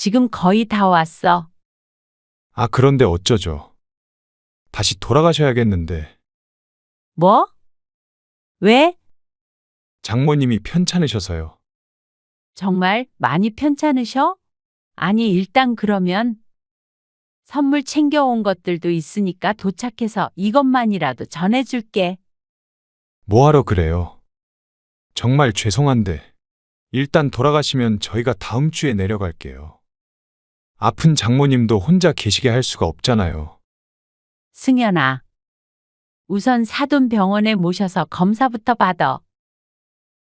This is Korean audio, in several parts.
지금 거의 다 왔어. 아, 그런데 어쩌죠? 다시 돌아가셔야겠는데. 뭐? 왜? 장모님이 편찮으셔서요. 정말 많이 편찮으셔? 아니, 일단 그러면 선물 챙겨온 것들도 있으니까 도착해서 이것만이라도 전해줄게. 뭐하러 그래요? 정말 죄송한데, 일단 돌아가시면 저희가 다음 주에 내려갈게요. 아픈 장모님도 혼자 계시게 할 수가 없잖아요. 승연아, 우선 사돈병원에 모셔서 검사부터 받아.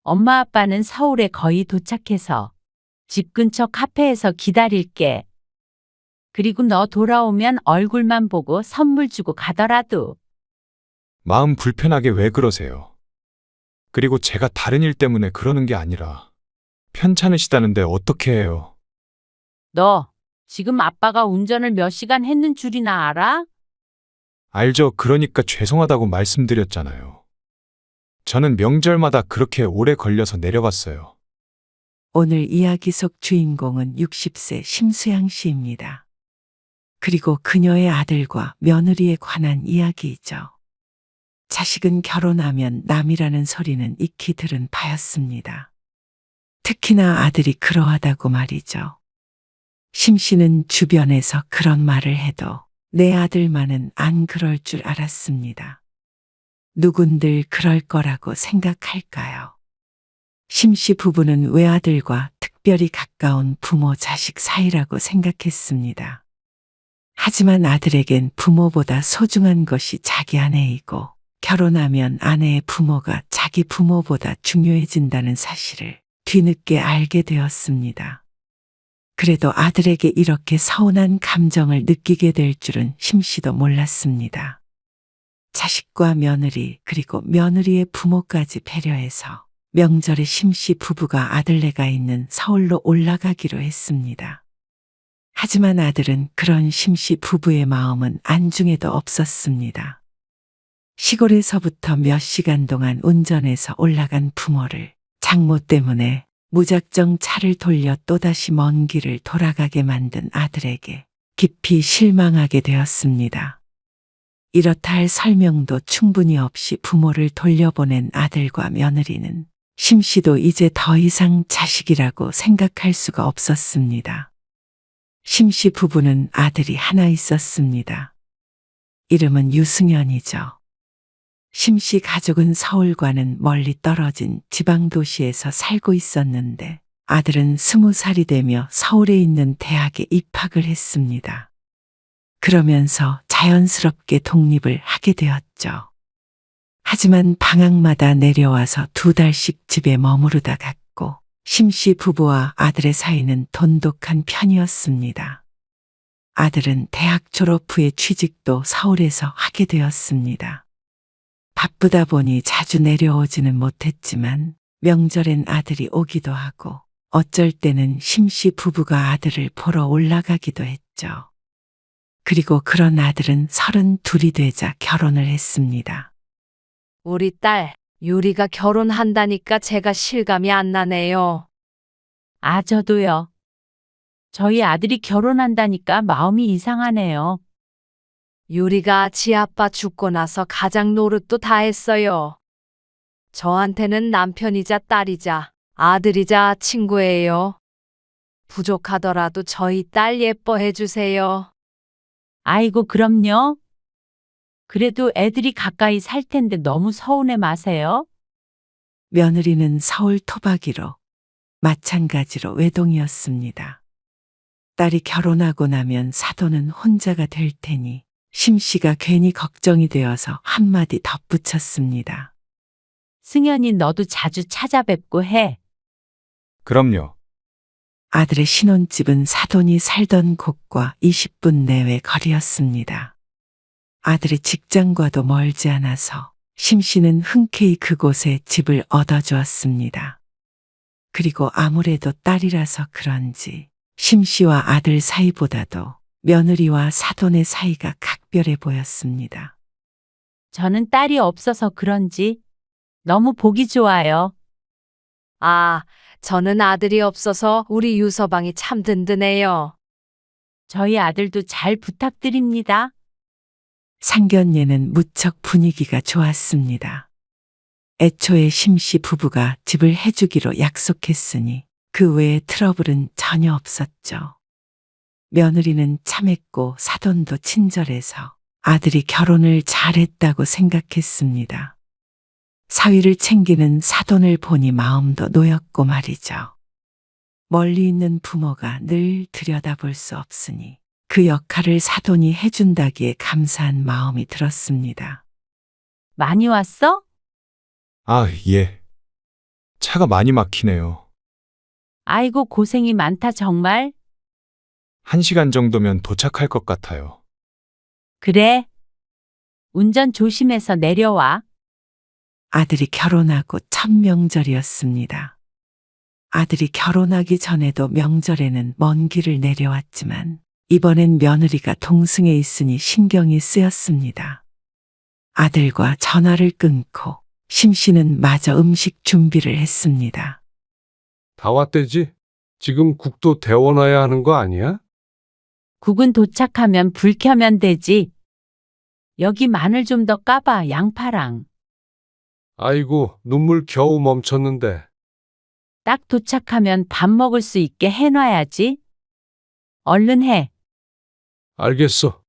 엄마 아빠는 서울에 거의 도착해서 집 근처 카페에서 기다릴게. 그리고 너 돌아오면 얼굴만 보고 선물 주고 가더라도. 마음 불편하게 왜 그러세요? 그리고 제가 다른 일 때문에 그러는 게 아니라 편찮으시다는데 어떻게 해요? 너 지금 아빠가 운전을 몇 시간 했는 줄이나 알아? 알죠. 그러니까 죄송하다고 말씀드렸잖아요. 저는 명절마다 그렇게 오래 걸려서 내려갔어요. 오늘 이야기 속 주인공은 60세 심수양 씨입니다. 그리고 그녀의 아들과 며느리에 관한 이야기이죠. 자식은 결혼하면 남이라는 소리는 익히 들은 바였습니다. 특히나 아들이 그러하다고 말이죠. 심 씨는 주변에서 그런 말을 해도 내 아들만은 안 그럴 줄 알았습니다. 누군들 그럴 거라고 생각할까요? 심 씨 부부는 외아들과 특별히 가까운 부모 자식 사이라고 생각했습니다. 하지만 아들에겐 부모보다 소중한 것이 자기 아내이고 결혼하면 아내의 부모가 자기 부모보다 중요해진다는 사실을 뒤늦게 알게 되었습니다. 그래도 아들에게 이렇게 서운한 감정을 느끼게 될 줄은 심 씨도 몰랐습니다. 자식과 며느리 그리고 며느리의 부모까지 배려해서 명절에 심 씨 부부가 아들네가 있는 서울로 올라가기로 했습니다. 하지만 아들은 그런 심 씨 부부의 마음은 안중에도 없었습니다. 시골에서부터 몇 시간 동안 운전해서 올라간 부모를 장모 때문에 무작정 차를 돌려 또다시 먼 길을 돌아가게 만든 아들에게 깊이 실망하게 되었습니다. 이렇다 할 설명도 충분히 없이 부모를 돌려보낸 아들과 며느리는 심 씨도 이제 더 이상 자식이라고 생각할 수가 없었습니다. 심 씨 부부는 아들이 하나 있었습니다. 이름은 유승연이죠. 심 씨 가족은 서울과는 멀리 떨어진 지방도시에서 살고 있었는데 아들은 20살이 되며 서울에 있는 대학에 입학을 했습니다. 그러면서 자연스럽게 독립을 하게 되었죠. 하지만 방학마다 내려와서 2달씩 집에 머무르다 갔고 심 씨 부부와 아들의 사이는 돈독한 편이었습니다. 아들은 대학 졸업 후에 취직도 서울에서 하게 되었습니다. 바쁘다 보니 자주 내려오지는 못했지만 명절엔 아들이 오기도 하고 어쩔 때는 심 씨 부부가 아들을 보러 올라가기도 했죠. 그리고 그런 아들은 32이 되자 결혼을 했습니다. 우리 딸, 유리가 결혼한다니까 제가 실감이 안 나네요. 아, 저도요. 저희 아들이 결혼한다니까 마음이 이상하네요. 유리가 지 아빠 죽고 나서 가장 노릇도 다 했어요. 저한테는 남편이자 딸이자 아들이자 친구예요. 부족하더라도 저희 딸 예뻐해 주세요. 아이고, 그럼요. 그래도 애들이 가까이 살 텐데 너무 서운해 마세요. 며느리는 서울 토박이로 마찬가지로 외동이었습니다. 딸이 결혼하고 나면 사돈은 혼자가 될 테니 심 씨가 괜히 걱정이 되어서 한마디 덧붙였습니다. 승연이 너도 자주 찾아뵙고 해. 그럼요. 아들의 신혼집은 사돈이 살던 곳과 20분 내외 거리였습니다. 아들의 직장과도 멀지 않아서 심 씨는 흔쾌히 그곳에 집을 얻어주었습니다. 그리고 아무래도 딸이라서 그런지 심 씨와 아들 사이보다도 며느리와 사돈의 사이가 각별해 보였습니다. 저는 딸이 없어서 그런지 너무 보기 좋아요. 아, 저는 아들이 없어서 우리 유서방이 참 든든해요. 저희 아들도 잘 부탁드립니다. 상견례는 무척 분위기가 좋았습니다. 애초에 심씨 부부가 집을 해주기로 약속했으니 그 외에 트러블은 전혀 없었죠. 며느리는 참했고 사돈도 친절해서 아들이 결혼을 잘했다고 생각했습니다. 사위를 챙기는 사돈을 보니 마음도 놓였고 말이죠. 멀리 있는 부모가 늘 들여다볼 수 없으니 그 역할을 사돈이 해준다기에 감사한 마음이 들었습니다. 많이 왔어? 아, 예. 차가 많이 막히네요. 아이고, 고생이 많다, 정말. 1시간 정도면 도착할 것 같아요. 그래. 운전 조심해서 내려와. 아들이 결혼하고 첫 명절이었습니다. 아들이 결혼하기 전에도 명절에는 먼 길을 내려왔지만 이번엔 며느리가 동승에 있으니 신경이 쓰였습니다. 아들과 전화를 끊고 심씨는 마저 음식 준비를 했습니다. 다 왔대지? 지금 국도 데워놔야 하는 거 아니야? 국은 도착하면 불 켜면 되지. 여기 마늘 좀 더 까봐, 양파랑. 아이고, 눈물 겨우 멈췄는데. 딱 도착하면 밥 먹을 수 있게 해놔야지. 얼른 해. 알겠어.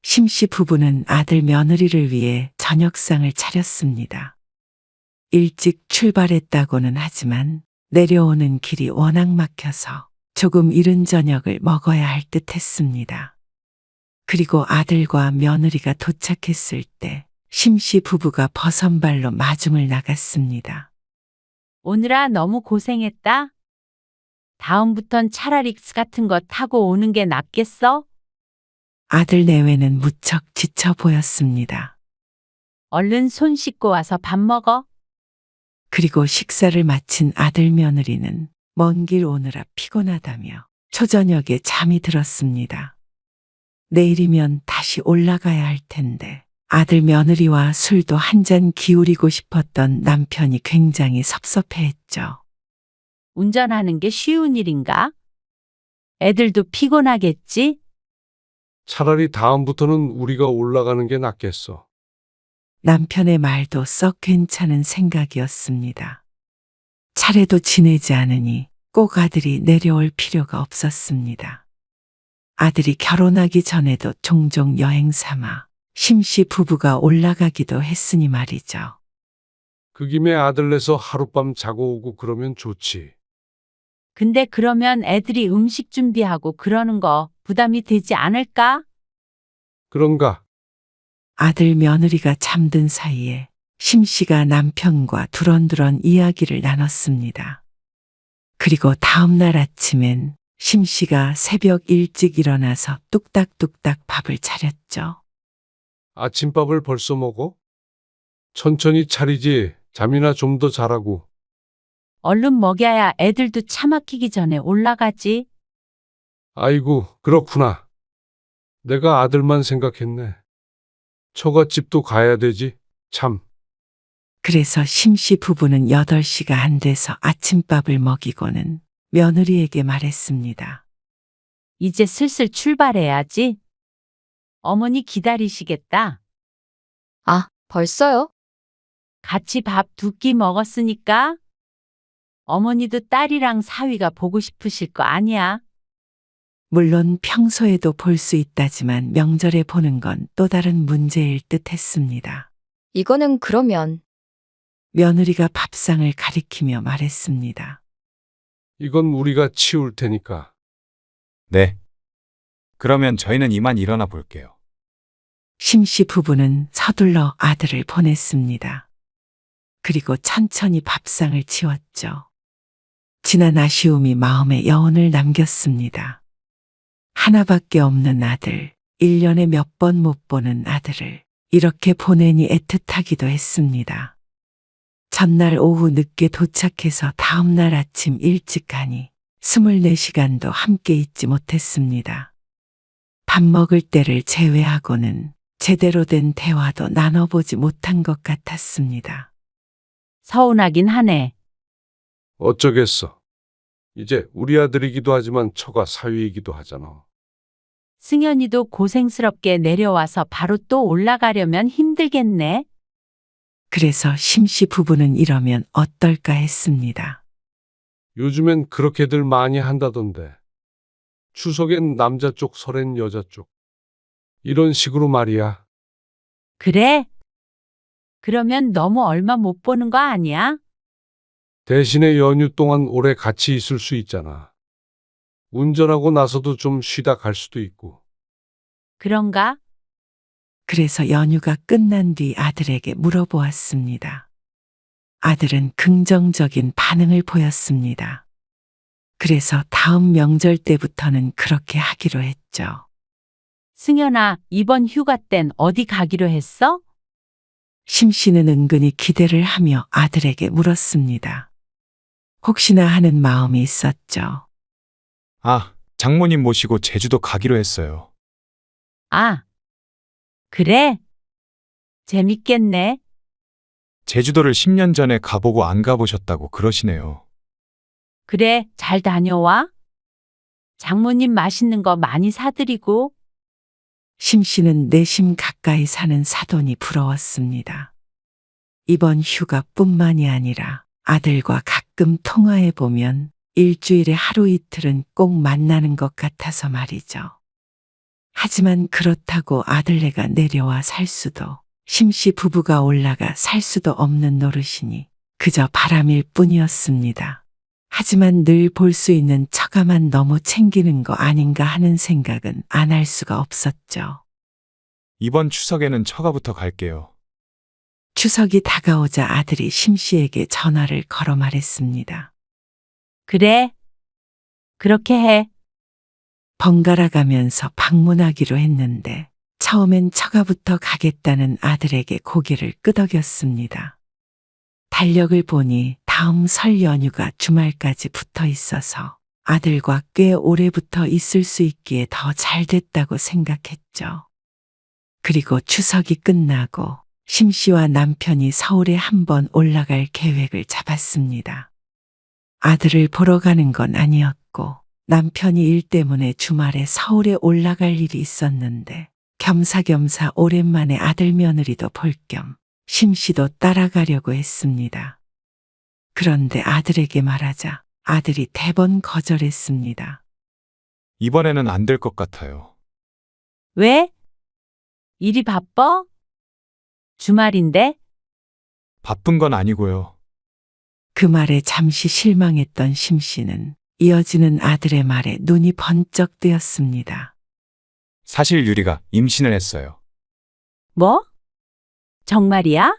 심씨 부부는 아들 며느리를 위해 저녁상을 차렸습니다. 일찍 출발했다고는 하지만 내려오는 길이 워낙 막혀서 조금 이른 저녁을 먹어야 할 듯 했습니다. 그리고 아들과 며느리가 도착했을 때 심씨 부부가 버선발로 마중을 나갔습니다. 오늘아, 너무 고생했다. 다음부턴 차라리 릭스 같은 거 타고 오는 게 낫겠어? 아들 내외는 무척 지쳐 보였습니다. 얼른 손 씻고 와서 밥 먹어. 그리고 식사를 마친 아들 며느리는 먼 길 오느라 피곤하다며 초저녁에 잠이 들었습니다. 내일이면 다시 올라가야 할 텐데 아들 며느리와 술도 한 잔 기울이고 싶었던 남편이 굉장히 섭섭해했죠. 운전하는 게 쉬운 일인가? 애들도 피곤하겠지? 차라리 다음부터는 우리가 올라가는 게 낫겠어. 남편의 말도 썩 괜찮은 생각이었습니다. 차례도 지내지 않으니 꼭 아들이 내려올 필요가 없었습니다. 아들이 결혼하기 전에도 종종 여행 삼아 심씨 부부가 올라가기도 했으니 말이죠. 그 김에 아들 내서 하룻밤 자고 오고 그러면 좋지. 근데 그러면 애들이 음식 준비하고 그러는 거 부담이 되지 않을까? 그런가? 아들 며느리가 잠든 사이에 심씨가 남편과 두런두런 이야기를 나눴습니다. 그리고 다음 날 아침엔 심씨가 새벽 일찍 일어나서 뚝딱뚝딱 밥을 차렸죠. 아침밥을 벌써 먹어? 천천히 차리지. 잠이나 좀 더 자라고. 얼른 먹여야 애들도 차 막히기 전에 올라가지. 아이고, 그렇구나. 내가 아들만 생각했네. 처갓집도 가야 되지. 참. 그래서 심씨 부부는 8시가 안 돼서 아침밥을 먹이고는 며느리에게 말했습니다. 이제 슬슬 출발해야지. 어머니 기다리시겠다. 아, 벌써요? 같이 밥 2끼 먹었으니까. 어머니도 딸이랑 사위가 보고 싶으실 거 아니야. 물론 평소에도 볼 수 있다지만 명절에 보는 건 또 다른 문제일 듯 했습니다. 이거는 그러면 며느리가 밥상을 가리키며 말했습니다. 이건 우리가 치울 테니까. 네. 그러면 저희는 이만 일어나 볼게요. 심씨 부부는 서둘러 아들을 보냈습니다. 그리고 천천히 밥상을 치웠죠. 지난 아쉬움이 마음에 여운을 남겼습니다. 하나밖에 없는 아들, 1년에 몇 번 못 보는 아들을 이렇게 보내니 애틋하기도 했습니다. 전날 오후 늦게 도착해서 다음날 아침 일찍 가니 24시간도 함께 있지 못했습니다. 밥 먹을 때를 제외하고는 제대로 된 대화도 나눠보지 못한 것 같았습니다. 서운하긴 하네. 어쩌겠어. 이제 우리 아들이기도 하지만 처가 사위이기도 하잖아. 승현이도 고생스럽게 내려와서 바로 또 올라가려면 힘들겠네. 그래서 심씨 부부는 이러면 어떨까 했습니다. 요즘엔 그렇게들 많이 한다던데. 추석엔 남자 쪽, 설엔 여자 쪽. 이런 식으로 말이야. 그래? 그러면 너무 얼마 못 보는 거 아니야? 대신에 연휴 동안 오래 같이 있을 수 있잖아. 운전하고 나서도 좀 쉬다 갈 수도 있고. 그런가? 그래서 연휴가 끝난 뒤 아들에게 물어보았습니다. 아들은 긍정적인 반응을 보였습니다. 그래서 다음 명절 때부터는 그렇게 하기로 했죠. 승현아, 이번 휴가 땐 어디 가기로 했어? 심씨는 은근히 기대를 하며 아들에게 물었습니다. 혹시나 하는 마음이 있었죠. 아, 장모님 모시고 제주도 가기로 했어요. 아, 그래? 재밌겠네. 제주도를 10년 전에 가보고 안 가보셨다고 그러시네요. 그래, 잘 다녀와. 장모님 맛있는 거 많이 사드리고. 심씨는 내심 가까이 사는 사돈이 부러웠습니다. 이번 휴가뿐만이 아니라 아들과 가끔 통화해보면 일주일에 하루 이틀은 꼭 만나는 것 같아서 말이죠. 하지만 그렇다고 아들네가 내려와 살 수도, 심씨 부부가 올라가 살 수도 없는 노릇이니 그저 바람일 뿐이었습니다. 하지만 늘 볼 수 있는 처가만 너무 챙기는 거 아닌가 하는 생각은 안 할 수가 없었죠. 이번 추석에는 처가부터 갈게요. 추석이 다가오자 아들이 심씨에게 전화를 걸어 말했습니다. 그래. 그렇게 해. 번갈아 가면서 방문하기로 했는데 처음엔 처가부터 가겠다는 아들에게 고개를 끄덕였습니다. 달력을 보니 다음 설 연휴가 주말까지 붙어 있어서 아들과 꽤 오래부터 있을 수 있기에 더 잘 됐다고 생각했죠. 그리고 추석이 끝나고 심씨와 남편이 서울에 한번 올라갈 계획을 잡았습니다. 아들을 보러 가는 건 아니었고 남편이 일 때문에 주말에 서울에 올라갈 일이 있었는데 겸사겸사 오랜만에 아들 며느리도 볼 겸 심씨도 따라가려고 했습니다. 그런데 아들에게 말하자 아들이 대번 거절했습니다. 이번에는 안 될 것 같아요. 왜? 일이 바빠? 주말인데? 바쁜 건 아니고요. 그 말에 잠시 실망했던 심씨는 이어지는 아들의 말에 눈이 번쩍 뜨였습니다. 사실 유리가 임신을 했어요. 뭐? 정말이야?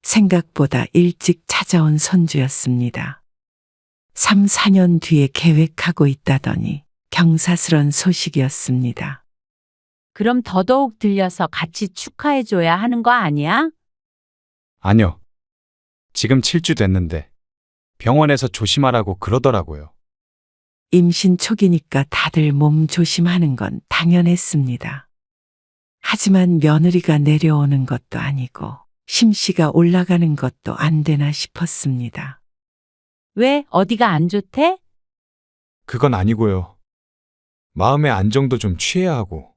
생각보다 일찍 찾아온 손주였습니다. 3, 4년 뒤에 계획하고 있다더니 경사스런 소식이었습니다. 그럼 더더욱 들려서 같이 축하해줘야 하는 거 아니야? 아니요. 지금 7주 됐는데 병원에서 조심하라고 그러더라고요. 임신 초기니까 다들 몸 조심하는 건 당연했습니다. 하지만 며느리가 내려오는 것도 아니고 심씨가 올라가는 것도 안 되나 싶었습니다. 왜? 어디가 안 좋대? 그건 아니고요. 마음의 안정도 좀 취해야 하고.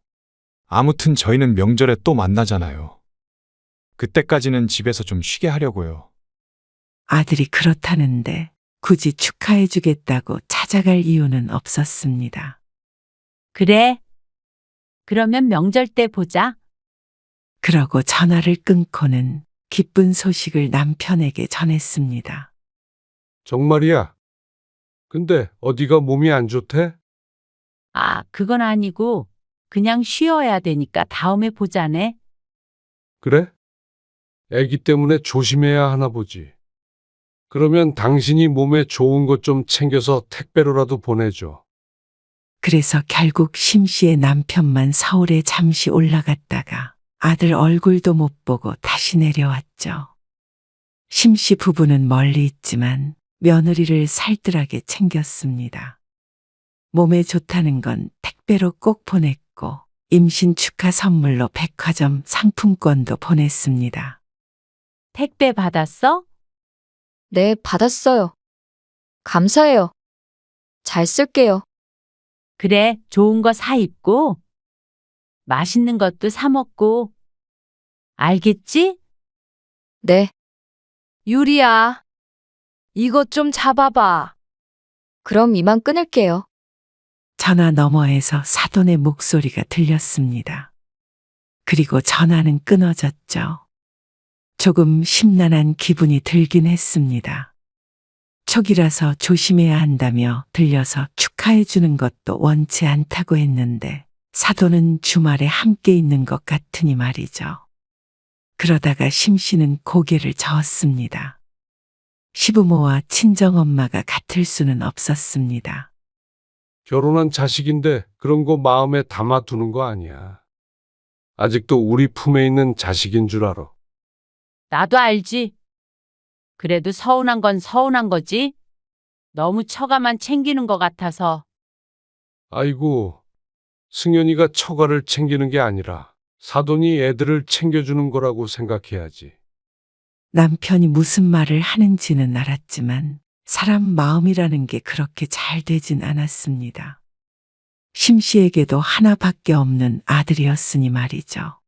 아무튼 저희는 명절에 또 만나잖아요. 그때까지는 집에서 좀 쉬게 하려고요. 아들이 그렇다는데 굳이 축하해주겠다고 찾아갈 이유는 없었습니다. 그래. 그러면 명절 때 보자. 그러고 전화를 끊고는 기쁜 소식을 남편에게 전했습니다. 정말이야. 근데 어디가 몸이 안 좋대? 아, 그건 아니고 그냥 쉬어야 되니까 다음에 보자네. 그래? 애기 때문에 조심해야 하나 보지. 그러면 당신이 몸에 좋은 것 좀 챙겨서 택배로라도 보내줘. 그래서 결국 심씨의 남편만 서울에 잠시 올라갔다가 아들 얼굴도 못 보고 다시 내려왔죠. 심씨 부부는 멀리 있지만 며느리를 살뜰하게 챙겼습니다. 몸에 좋다는 건 택배로 꼭 보냈고 임신 축하 선물로 백화점 상품권도 보냈습니다. 택배 받았어? 네, 받았어요. 감사해요. 잘 쓸게요. 그래, 좋은 거 사 입고, 맛있는 것도 사 먹고, 알겠지? 네, 유리야, 이것 좀 잡아봐. 그럼 이만 끊을게요. 전화 너머에서 사돈의 목소리가 들렸습니다. 그리고 전화는 끊어졌죠. 조금 심란한 기분이 들긴 했습니다. 촉이라서 조심해야 한다며 들려서 축하해 주는 것도 원치 않다고 했는데 사돈은 주말에 함께 있는 것 같으니 말이죠. 그러다가 심씨는 고개를 저었습니다. 시부모와 친정엄마가 같을 수는 없었습니다. 결혼한 자식인데 그런 거 마음에 담아두는 거 아니야. 아직도 우리 품에 있는 자식인 줄 알아. 나도 알지. 그래도 서운한 건 서운한 거지. 너무 처가만 챙기는 것 같아서. 아이고, 승연이가 처가를 챙기는 게 아니라 사돈이 애들을 챙겨주는 거라고 생각해야지. 남편이 무슨 말을 하는지는 알았지만 사람 마음이라는 게 그렇게 잘 되진 않았습니다. 심씨에게도 하나밖에 없는 아들이었으니 말이죠.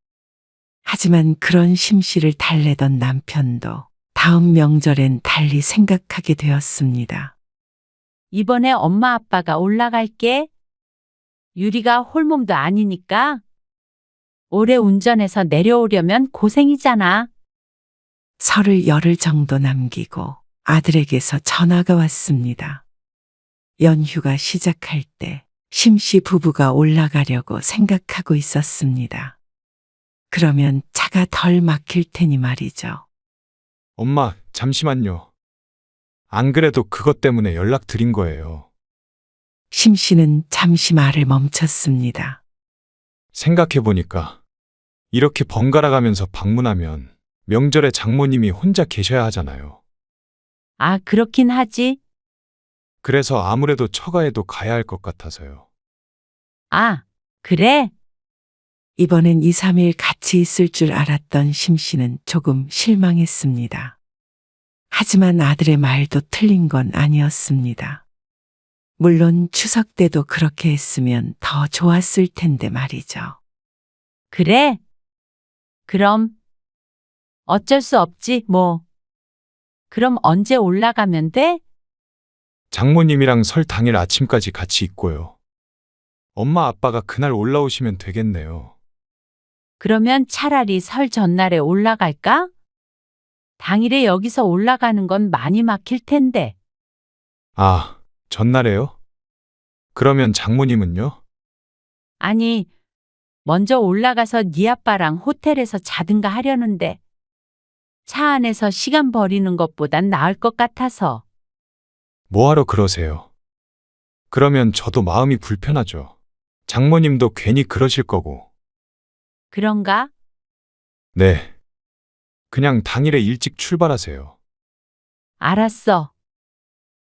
하지만 그런 심씨를 달래던 남편도 다음 명절엔 달리 생각하게 되었습니다. 이번에 엄마 아빠가 올라갈게. 유리가 홀몸도 아니니까. 오래 운전해서 내려오려면 고생이잖아. 설을 열흘 정도 남기고 아들에게서 전화가 왔습니다. 연휴가 시작할 때 심씨 부부가 올라가려고 생각하고 있었습니다. 그러면 차가 덜 막힐 테니 말이죠. 엄마, 잠시만요. 안 그래도 그것 때문에 연락드린 거예요. 심씨는 잠시 말을 멈췄습니다. 생각해보니까 이렇게 번갈아 가면서 방문하면 명절에 장모님이 혼자 계셔야 하잖아요. 아, 그렇긴 하지. 그래서 아무래도 처가에도 가야 할 것 같아서요. 아, 그래? 이번엔 2, 3일 같이 있을 줄 알았던 심씨는 조금 실망했습니다. 하지만 아들의 말도 틀린 건 아니었습니다. 물론 추석 때도 그렇게 했으면 더 좋았을 텐데 말이죠. 그래? 그럼 어쩔 수 없지, 뭐. 그럼 언제 올라가면 돼? 장모님이랑 설 당일 아침까지 같이 있고요. 엄마 아빠가 그날 올라오시면 되겠네요. 그러면 차라리 설 전날에 올라갈까? 당일에 여기서 올라가는 건 많이 막힐 텐데. 아, 전날에요? 그러면 장모님은요? 아니, 먼저 올라가서 네 아빠랑 호텔에서 자든가 하려는데 차 안에서 시간 버리는 것보단 나을 것 같아서. 뭐하러 그러세요? 그러면 저도 마음이 불편하죠. 장모님도 괜히 그러실 거고. 그런가? 네. 그냥 당일에 일찍 출발하세요. 알았어.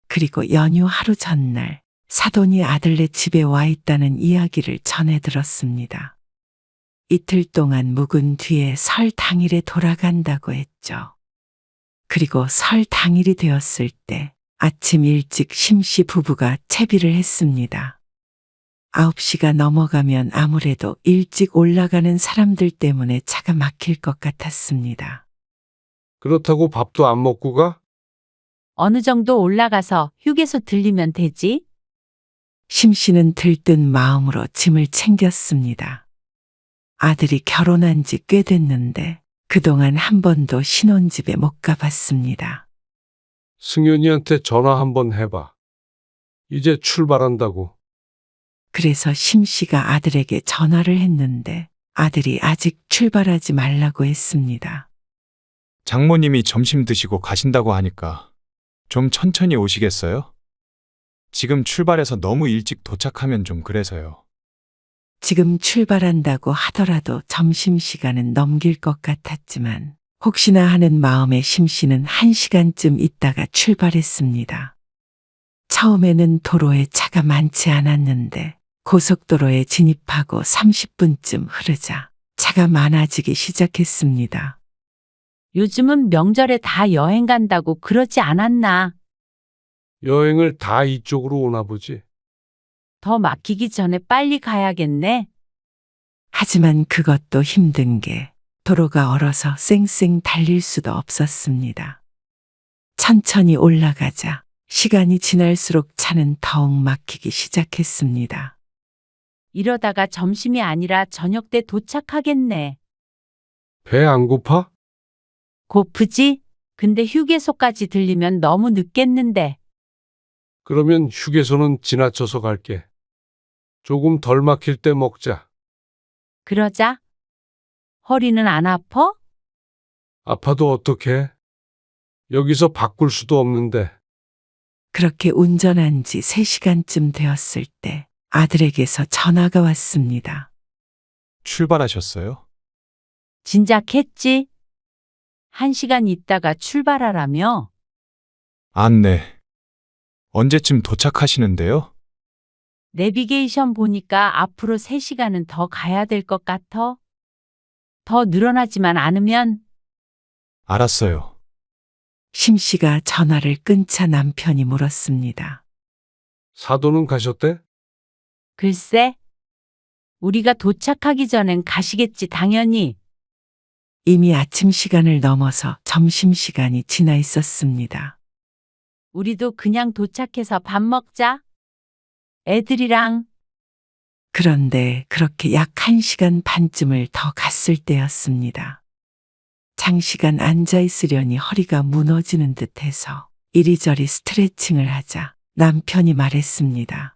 그리고 연휴 하루 전날 사돈이 아들네 집에 와 있다는 이야기를 전해 들었습니다. 이틀 동안 묵은 뒤에 설 당일에 돌아간다고 했죠. 그리고 설 당일이 되었을 때 아침 일찍 심씨 부부가 채비를 했습니다. 9시가 넘어가면 아무래도 일찍 올라가는 사람들 때문에 차가 막힐 것 같았습니다. 그렇다고 밥도 안 먹고 가? 어느 정도 올라가서 휴게소 들리면 되지? 심씨는 들뜬 마음으로 짐을 챙겼습니다. 아들이 결혼한 지 꽤 됐는데 그동안 한 번도 신혼집에 못 가봤습니다. 승연이한테 전화 한번 해봐. 이제 출발한다고. 그래서 심씨가 아들에게 전화를 했는데 아들이 아직 출발하지 말라고 했습니다. 장모님이 점심 드시고 가신다고 하니까 좀 천천히 오시겠어요? 지금 출발해서 너무 일찍 도착하면 좀 그래서요. 지금 출발한다고 하더라도 점심시간은 넘길 것 같았지만 혹시나 하는 마음에 심씨는 1시간쯤 있다가 출발했습니다. 처음에는 도로에 차가 많지 않았는데 고속도로에 진입하고 30분쯤 흐르자 차가 많아지기 시작했습니다. 요즘은 명절에 다 여행 간다고 그러지 않았나? 여행을 다 이쪽으로 오나 보지. 더 막히기 전에 빨리 가야겠네. 하지만 그것도 힘든 게 도로가 얼어서 쌩쌩 달릴 수도 없었습니다. 천천히 올라가자 시간이 지날수록 차는 더욱 막히기 시작했습니다. 이러다가 점심이 아니라 저녁 때 도착하겠네. 배 안 고파? 고프지? 근데 휴게소까지 들리면 너무 늦겠는데. 그러면 휴게소는 지나쳐서 갈게. 조금 덜 막힐 때 먹자. 그러자. 허리는 안 아파? 아파도 어떡해? 여기서 바꿀 수도 없는데. 그렇게 운전한 지 3시간쯤 되었을 때 아들에게서 전화가 왔습니다. 출발하셨어요? 진작 했지? 1시간 있다가 출발하라며? 네. 언제쯤 도착하시는데요? 내비게이션 보니까 앞으로 3시간은 더 가야 될 것 같아. 더 늘어나지만 않으면 알았어요. 심 씨가 전화를 끊자 남편이 물었습니다. 사도는 가셨대? 글쎄. 우리가 도착하기 전엔 가시겠지 당연히. 이미 아침 시간을 넘어서 점심 시간이 지나 있었습니다. 우리도 그냥 도착해서 밥 먹자. 애들이랑. 그런데 그렇게 약 1시간 반쯤을 더 갔을 때였습니다. 장시간 앉아 있으려니 허리가 무너지는 듯해서 이리저리 스트레칭을 하자 남편이 말했습니다.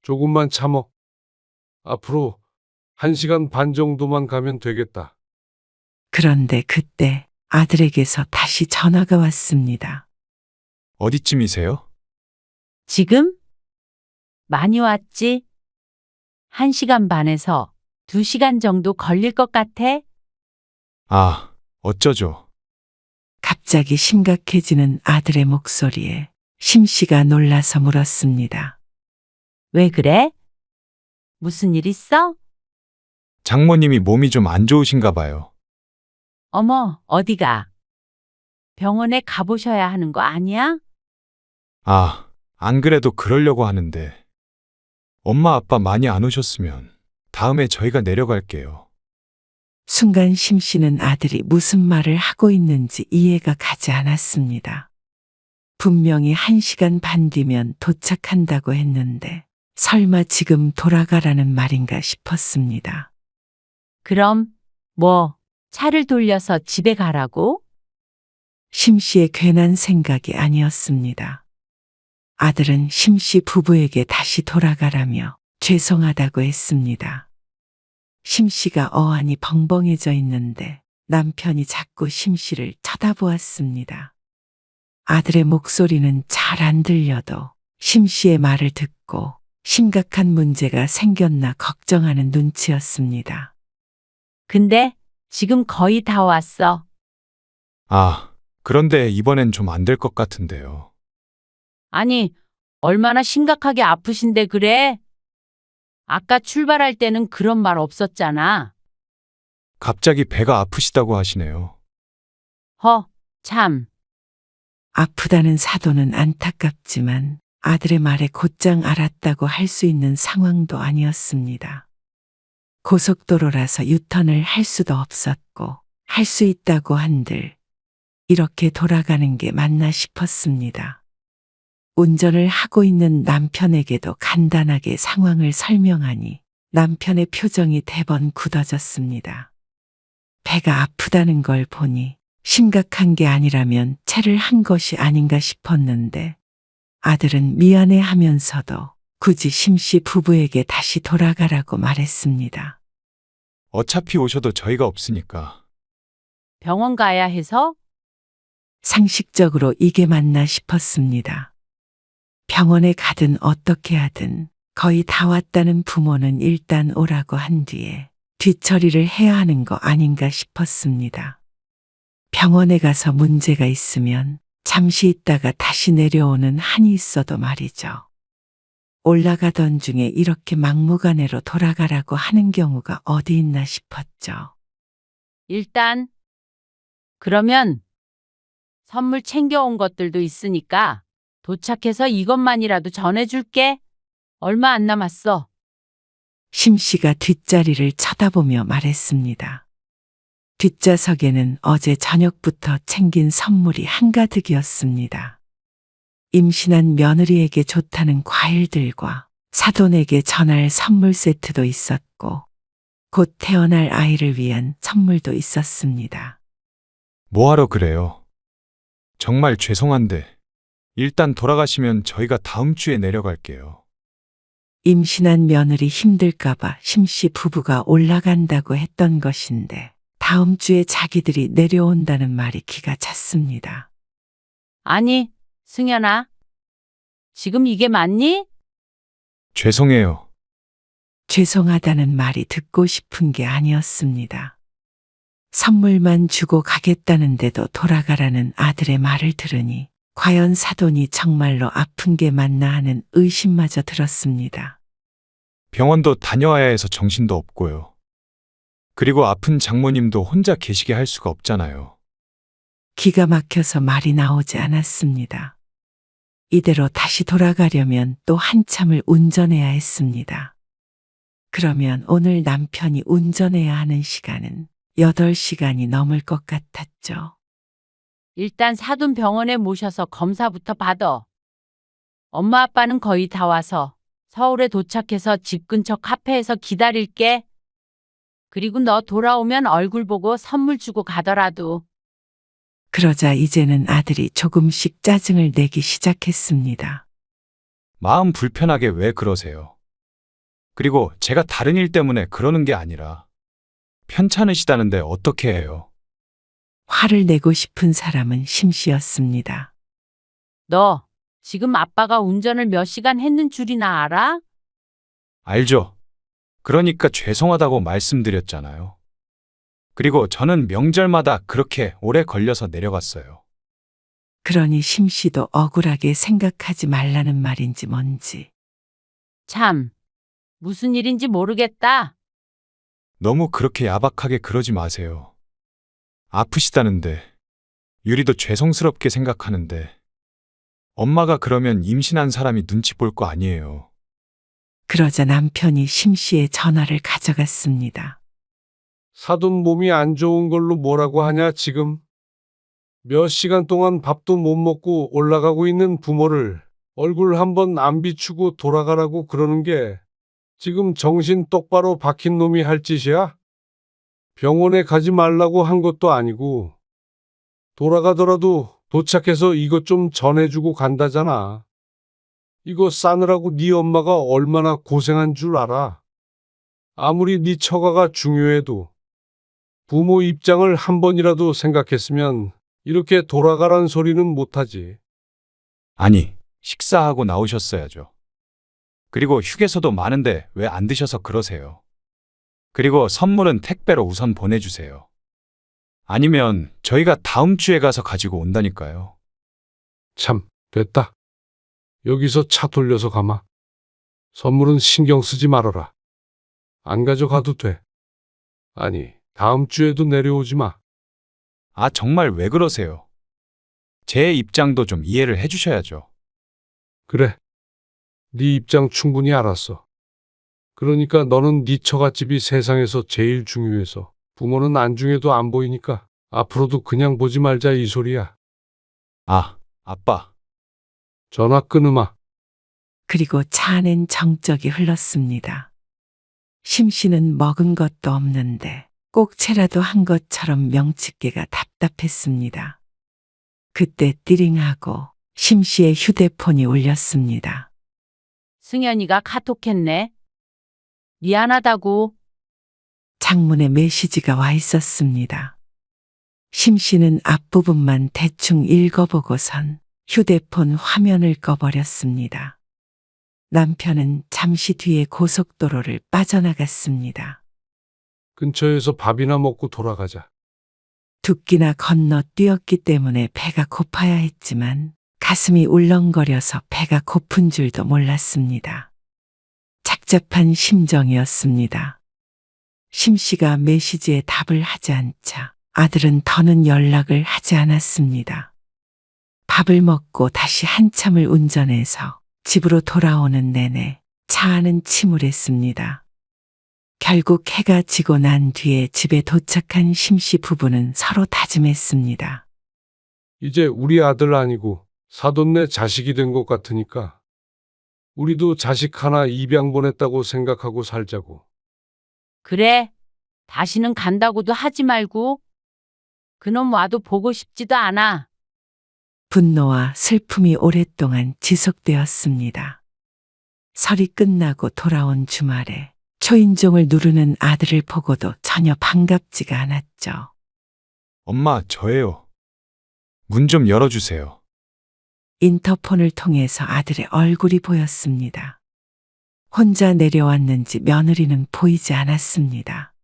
조금만 참어. 앞으로 1시간 반 정도만 가면 되겠다. 그런데 그때 아들에게서 다시 전화가 왔습니다. 어디쯤이세요? 지금? 많이 왔지? 1시간 반에서 2시간 정도 걸릴 것 같아? 어쩌죠? 갑자기 심각해지는 아들의 목소리에 심 씨가 놀라서 물었습니다. 왜 그래? 무슨 일 있어? 장모님이 몸이 좀 안 좋으신가 봐요. 어머, 어디가? 병원에 가보셔야 하는 거 아니야? 안 그래도 그러려고 하는데. 엄마 아빠 많이 안 오셨으면 다음에 저희가 내려갈게요. 순간 심 씨는 아들이 무슨 말을 하고 있는지 이해가 가지 않았습니다. 분명히 1시간 반 뒤면 도착한다고 했는데 설마 지금 돌아가라는 말인가 싶었습니다. 그럼, 차를 돌려서 집에 가라고? 심 씨의 괜한 생각이 아니었습니다. 아들은 심 씨 부부에게 다시 돌아가라며 죄송하다고 했습니다. 심 씨가 어안이 벙벙해져 있는데 남편이 자꾸 심 씨를 쳐다보았습니다. 아들의 목소리는 잘 안 들려도 심 씨의 말을 듣고 심각한 문제가 생겼나 걱정하는 눈치였습니다. 근데 지금 거의 다 왔어. 그런데 이번엔 좀 안 될 것 같은데요. 아니, 얼마나 심각하게 아프신데 그래? 아까 출발할 때는 그런 말 없었잖아. 갑자기 배가 아프시다고 하시네요. 참. 아프다는 사도는 안타깝지만 아들의 말에 곧장 알았다고 할 수 있는 상황도 아니었습니다. 고속도로라서 유턴을 할 수도 없었고 할 수 있다고 한들 이렇게 돌아가는 게 맞나 싶었습니다. 운전을 하고 있는 남편에게도 간단하게 상황을 설명하니 남편의 표정이 대번 굳어졌습니다. 배가 아프다는 걸 보니 심각한 게 아니라면 체를 한 것이 아닌가 싶었는데 아들은 미안해 하면서도 굳이 심씨 부부에게 다시 돌아가라고 말했습니다. 어차피 오셔도 저희가 없으니까. 병원 가야 해서? 상식적으로 이게 맞나 싶었습니다. 병원에 가든 어떻게 하든 거의 다 왔다는 부모는 일단 오라고 한 뒤에 뒤처리를 해야 하는 거 아닌가 싶었습니다. 병원에 가서 문제가 있으면 잠시 있다가 다시 내려오는 한이 있어도 말이죠. 올라가던 중에 이렇게 막무가내로 돌아가라고 하는 경우가 어디 있나 싶었죠. 그러면 선물 챙겨온 것들도 있으니까 도착해서 이것만이라도 전해줄게. 얼마 안 남았어. 심 씨가 뒷자리를 쳐다보며 말했습니다. 뒷좌석에는 어제 저녁부터 챙긴 선물이 한가득이었습니다. 임신한 며느리에게 좋다는 과일들과 사돈에게 전할 선물 세트도 있었고, 곧 태어날 아이를 위한 선물도 있었습니다. 뭐하러 그래요? 정말 죄송한데 일단 돌아가시면 저희가 다음 주에 내려갈게요. 임신한 며느리 힘들까봐 심씨 부부가 올라간다고 했던 것인데 다음 주에 자기들이 내려온다는 말이 기가 찼습니다. 아니, 승연아. 지금 이게 맞니? 죄송해요. 죄송하다는 말이 듣고 싶은 게 아니었습니다. 선물만 주고 가겠다는데도 돌아가라는 아들의 말을 들으니 과연 사돈이 정말로 아픈 게 맞나 하는 의심마저 들었습니다. 병원도 다녀와야 해서 정신도 없고요. 그리고 아픈 장모님도 혼자 계시게 할 수가 없잖아요. 기가 막혀서 말이 나오지 않았습니다. 이대로 다시 돌아가려면 또 한참을 운전해야 했습니다. 그러면 오늘 남편이 운전해야 하는 시간은 8시간이 넘을 것 같았죠. 일단 사돈 병원에 모셔서 검사부터 받아. 엄마 아빠는 거의 다 와서 서울에 도착해서 집 근처 카페에서 기다릴게. 그리고 너 돌아오면 얼굴 보고 선물 주고 가더라도. 그러자 이제는 아들이 조금씩 짜증을 내기 시작했습니다. 마음 불편하게 왜 그러세요? 그리고 제가 다른 일 때문에 그러는 게 아니라 편찮으시다는데 어떻게 해요? 화를 내고 싶은 사람은 심씨였습니다. 너 지금 아빠가 운전을 몇 시간 했는 줄이나 알아? 알죠? 그러니까 죄송하다고 말씀드렸잖아요. 그리고 저는 명절마다 그렇게 오래 걸려서 내려갔어요. 그러니 심씨도 억울하게 생각하지 말라는 말인지 뭔지. 참, 무슨 일인지 모르겠다. 너무 그렇게 야박하게 그러지 마세요. 아프시다는데, 유리도 죄송스럽게 생각하는데, 엄마가 그러면 임신한 사람이 눈치 볼 거 아니에요. 그러자 남편이 심씨의 전화를 가져갔습니다. 사돈 몸이 안 좋은 걸로 뭐라고 하냐 지금? 몇 시간 동안 밥도 못 먹고 올라가고 있는 부모를 얼굴 한번 안 비추고 돌아가라고 그러는 게 지금 정신 똑바로 박힌 놈이 할 짓이야? 병원에 가지 말라고 한 것도 아니고 돌아가더라도 도착해서 이것 좀 전해주고 간다잖아. 이거 싸느라고 네 엄마가 얼마나 고생한 줄 알아? 아무리 네 처가가 중요해도 부모 입장을 한 번이라도 생각했으면 이렇게 돌아가란 소리는 못하지. 아니, 식사하고 나오셨어야죠. 그리고 휴게소도 많은데 왜 안 드셔서 그러세요? 그리고 선물은 택배로 우선 보내주세요. 아니면 저희가 다음 주에 가서 가지고 온다니까요. 참, 됐다. 여기서 차 돌려서 가마. 선물은 신경 쓰지 말아라. 안 가져가도 돼. 아니, 다음 주에도 내려오지 마. 아, 정말 왜 그러세요? 제 입장도 좀 이해를 해주셔야죠. 그래. 네 입장 충분히 알았어. 그러니까 너는 네 처갓집이 세상에서 제일 중요해서 부모는 안중에도 안 보이니까 앞으로도 그냥 보지 말자 이 소리야. 아, 아빠. 전화 끊으마. 그리고 차 안엔 정적이 흘렀습니다. 심씨는 먹은 것도 없는데 꼭채라도 한 것처럼 명치께가 답답했습니다. 그때 띠링하고 심씨의 휴대폰이 울렸습니다. 승연이가 카톡했네. 미안하다고. 장문에 메시지가 와 있었습니다. 심씨는 앞부분만 대충 읽어보고선 휴대폰 화면을 꺼버렸습니다. 남편은 잠시 뒤에 고속도로를 빠져나갔습니다. 근처에서 밥이나 먹고 돌아가자. 두 끼나 건너 뛰었기 때문에 배가 고파야 했지만 가슴이 울렁거려서 배가 고픈 줄도 몰랐습니다. 착잡한 심정이었습니다. 심씨가 메시지에 답을 하지 않자 아들은 더는 연락을 하지 않았습니다. 밥을 먹고 다시 한참을 운전해서 집으로 돌아오는 내내 차 안은 침울했습니다. 결국 해가 지고 난 뒤에 집에 도착한 심씨 부부는 서로 다짐했습니다. 이제 우리 아들 아니고 사돈네 자식이 된 것 같으니까 우리도 자식 하나 입양 보냈다고 생각하고 살자고. 그래. 다시는 간다고도 하지 말고. 그놈 와도 보고 싶지도 않아. 분노와 슬픔이 오랫동안 지속되었습니다. 설이 끝나고 돌아온 주말에 초인종을 누르는 아들을 보고도 전혀 반갑지가 않았죠. 엄마, 저예요. 문 좀 열어주세요. 인터폰을 통해서 아들의 얼굴이 보였습니다. 혼자 내려왔는지 며느리는 보이지 않았습니다.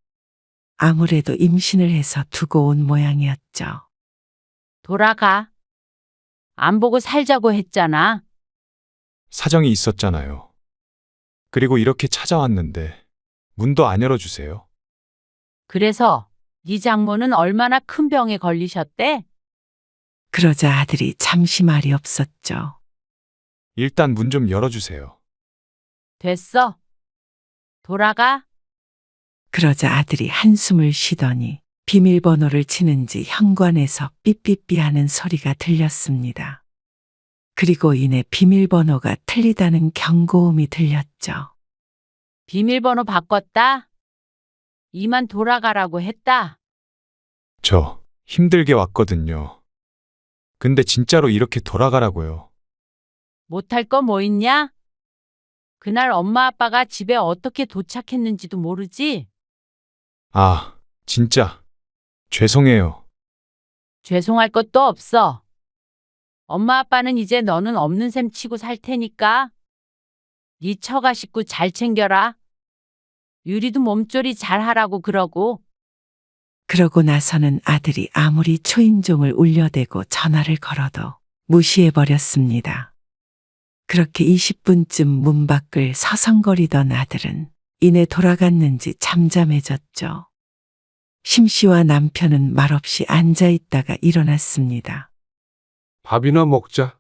아무래도 임신을 해서 두고 온 모양이었죠. 돌아가. 안 보고 살자고 했잖아. 사정이 있었잖아요. 그리고 이렇게 찾아왔는데 문도 안 열어주세요. 그래서 네 장모는 얼마나 큰 병에 걸리셨대? 그러자 아들이 잠시 말이 없었죠. 일단 문 좀 열어주세요. 됐어. 돌아가. 그러자 아들이 한숨을 쉬더니 비밀번호를 치는지 현관에서 삐삐삐 하는 소리가 들렸습니다. 그리고 이내 비밀번호가 틀리다는 경고음이 들렸죠. 비밀번호 바꿨다. 이만 돌아가라고 했다. 저 힘들게 왔거든요. 근데 진짜로 이렇게 돌아가라고요. 못할 거 뭐 있냐? 그날 엄마 아빠가 집에 어떻게 도착했는지도 모르지? 아, 진짜 죄송해요. 죄송할 것도 없어. 엄마 아빠는 이제 너는 없는 셈 치고 살 테니까 네 처가 식구 잘 챙겨라. 유리도 몸조리 잘 하라고 그러고. 그러고 나서는 아들이 아무리 초인종을 울려대고 전화를 걸어도 무시해버렸습니다. 그렇게 20분쯤 문 밖을 서성거리던 아들은 이내 돌아갔는지 잠잠해졌죠. 심씨와 남편은 말없이 앉아있다가 일어났습니다. 밥이나 먹자.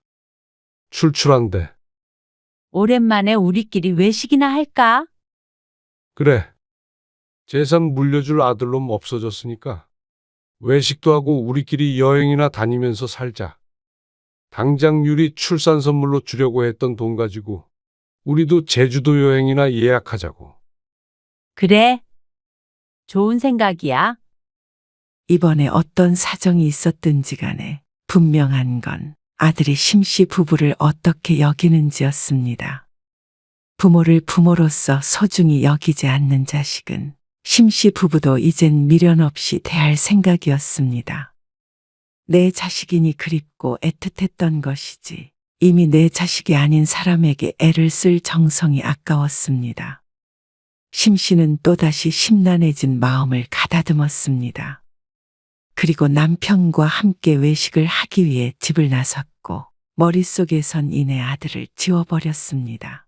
출출한데. 오랜만에 우리끼리 외식이나 할까? 그래. 재산 물려줄 아들놈 없어졌으니까 외식도 하고 우리끼리 여행이나 다니면서 살자. 당장 유리 출산 선물로 주려고 했던 돈 가지고 우리도 제주도 여행이나 예약하자고. 그래. 좋은 생각이야. 이번에 어떤 사정이 있었든지 간에 분명한 건 아들이 심씨 부부를 어떻게 여기는지였습니다. 부모를 부모로서 소중히 여기지 않는 자식은 심씨 부부도 이젠 미련 없이 대할 생각이었습니다. 내 자식이니 그립고 애틋했던 것이지 이미 내 자식이 아닌 사람에게 애를 쓸 정성이 아까웠습니다. 심씨는 또다시 심란해진 마음을 가다듬었습니다. 그리고 남편과 함께 외식을 하기 위해 집을 나섰고 머릿속에선 이내 아들을 지워버렸습니다.